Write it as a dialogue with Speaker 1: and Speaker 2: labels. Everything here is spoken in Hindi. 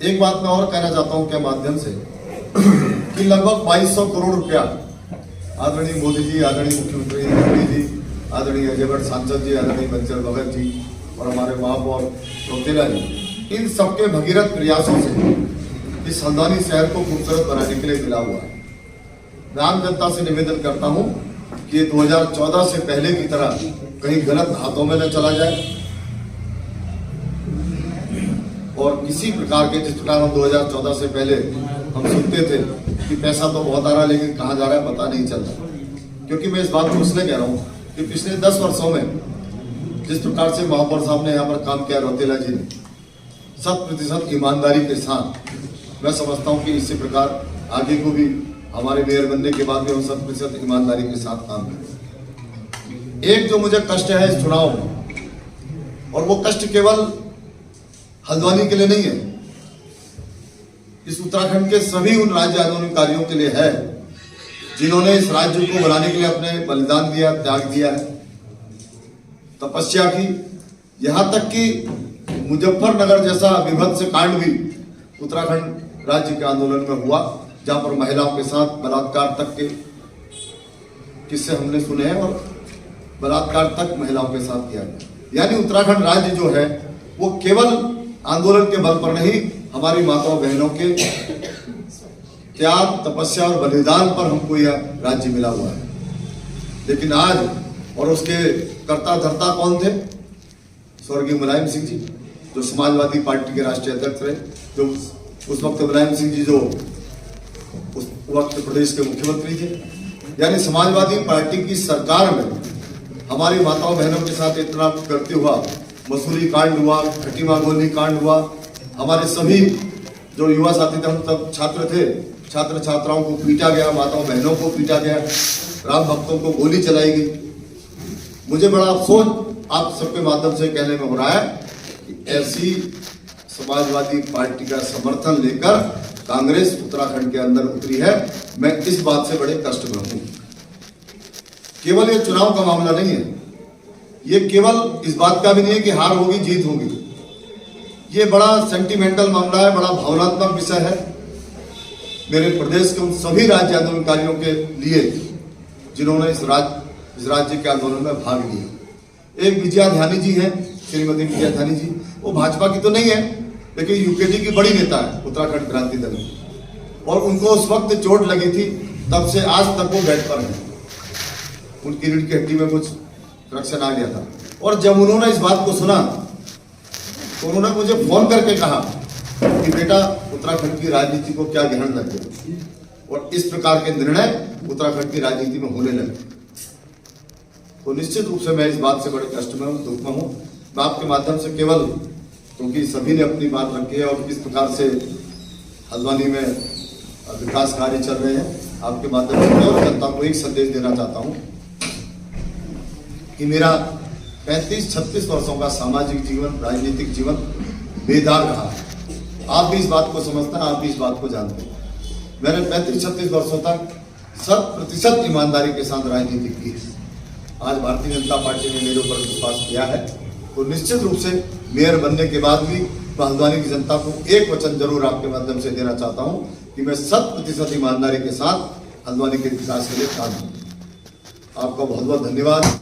Speaker 1: एक बात मैं और कहना चाहता हूं के माध्यम से कि लगभग 2200 करोड़ रुपया आदरणीय मोदी जी, आदरणीय मुख्यमंत्री मोदी जी, आदरणीय अजय भट्ट सांसद जी, आदरणीय बंसल भगत जी और हमारे महापौर रौतेला जी, इन सबके भगीरथ प्रयासों से इस हल्द्वानी शहर को खूबसूरत बनाने के लिए मिला हुआ है। मैं आम जनता से निवेदन करता हूं कि ये 2014 से पहले की तरह कहीं गलत हाथों में न चला जाए और किसी प्रकार के, जिस प्रकार हम 2014 से पहले हम सुनते थे कि पैसा तो बहुत आ रहा है लेकिन कहाँ जा रहा है पता नहीं चल रहा। क्योंकि मैं इस बात को इसलिए कह रहा हूँ कि पिछले 10 वर्षों में जिस प्रकार से महापौर साहब ने यहाँ पर काम किया, रौतेला जी ने 100% ईमानदारी के साथ, मैं समझता हूँ कि इसी प्रकार आगे को भी हमारे मेयर बनने के बाद भी हम 100% ईमानदारी के साथ काम करें। एक जो मुझे कष्ट है इस चुनाव में, और वो कष्ट केवल हल्द्वानी के लिए नहीं है, इस उत्तराखंड के सभी उन राज्य आंदोलनकारियों के लिए है जिन्होंने इस राज्य को बनाने के लिए अपने बलिदान दिया, त्याग दिया है, तपस्या की। यहां तक कि मुजफ्फरनगर जैसा विभत्स कांड भी उत्तराखंड राज्य के आंदोलन में हुआ, जहां पर महिलाओं के साथ बलात्कार तक के किस्से हमने सुने हैं और बलात्कार तक महिलाओं के साथ किया गया। यानी उत्तराखंड राज्य जो है वो केवल आंदोलन के बल पर नहीं, हमारी माताओं बहनों के त्याग, तपस्या और बलिदान पर हमको यह राज्य मिला हुआ है। लेकिन आज, और उसके कर्ता धर्ता कौन थे? स्वर्गीय मुलायम सिंह जी, जो समाजवादी पार्टी के राष्ट्रीय अध्यक्ष रहे, जो उस वक्त मुलायम सिंह जी जो उस वक्त प्रदेश के मुख्यमंत्री थे। यानी समाजवादी पार्टी की सरकार में हमारी माताओं बहनों के साथ इतना करते हुआ मसूरी कांड हुआ, खटीमा गोली कांड हुआ, हमारे सभी जो युवा साथी थे, हम तब छात्र थे, छात्र छात्राओं को पीटा गया, माताओं बहनों को पीटा गया, राम भक्तों को गोली चलाई गई। मुझे बड़ा अफसोस आप सबके माध्यम से कहने में हो रहा है कि ऐसी समाजवादी पार्टी का समर्थन लेकर कांग्रेस उत्तराखंड के अंदर उतरी है। मैं इस बात से बड़े कष्ट में हूं। केवल ये चुनाव का मामला नहीं है, ये केवल इस बात का भी नहीं है कि हार होगी जीत होगी, ये बड़ा सेंटिमेंटल मामला है, बड़ा भावनात्मक विषय है मेरे प्रदेश के उन सभी राज्य आंदोलनकारियों के लिए जिन्होंने इस राज्य के आंदोलन में भाग लिया। एक विजया ध्यानी जी हैं, श्रीमती विजया ध्यानी जी, वो भाजपा की तो नहीं है लेकिन यूकेडी की बड़ी नेता है उत्तराखंड क्रांति दल में, और उनको उस वक्त चोट लगी थी, तब से आज तक वो बेड पर है, उनकी रीढ़ की हड्डी में कुछ रक्षण आ गया था। और जब उन्होंने इस बात को सुना तो उन्होंने मुझे फोन करके कहा कि बेटा उत्तराखंड की राजनीति को क्या ग्रहण लग गया, और इस प्रकार के निर्णय उत्तराखंड की राजनीति में होने लगे। तो निश्चित रूप से मैं इस बात से बड़े कष्ट में हूं, दुख में हूं। मैं आपके माध्यम से केवल, क्योंकि सभी ने अपनी बात रखी है और किस प्रकार से हल्द्वानी में विकास कार्य चल रहे हैं, आपके माध्यम से और जनता को एक संदेश देना चाहता हूं कि मेरा 35-36 वर्षों का सामाजिक जीवन, राजनीतिक जीवन बेदाग रहा है। आप भी इस बात को समझते हैं, आप भी इस बात को जानते हैं। मैंने 35-36 वर्षों तक 100% ईमानदारी के साथ राजनीति की है। आज भारतीय जनता पार्टी ने मेरे ऊपर विश्वास किया है, तो निश्चित रूप से मेयर बनने के बाद भी हल्द्वानी की जनता को एक वचन जरूर आपके माध्यम से देना चाहता हूं कि मैं 100% ईमानदारी के साथ हल्द्वानी के विकास के लिए काम करूं। आपका बहुत बहुत धन्यवाद।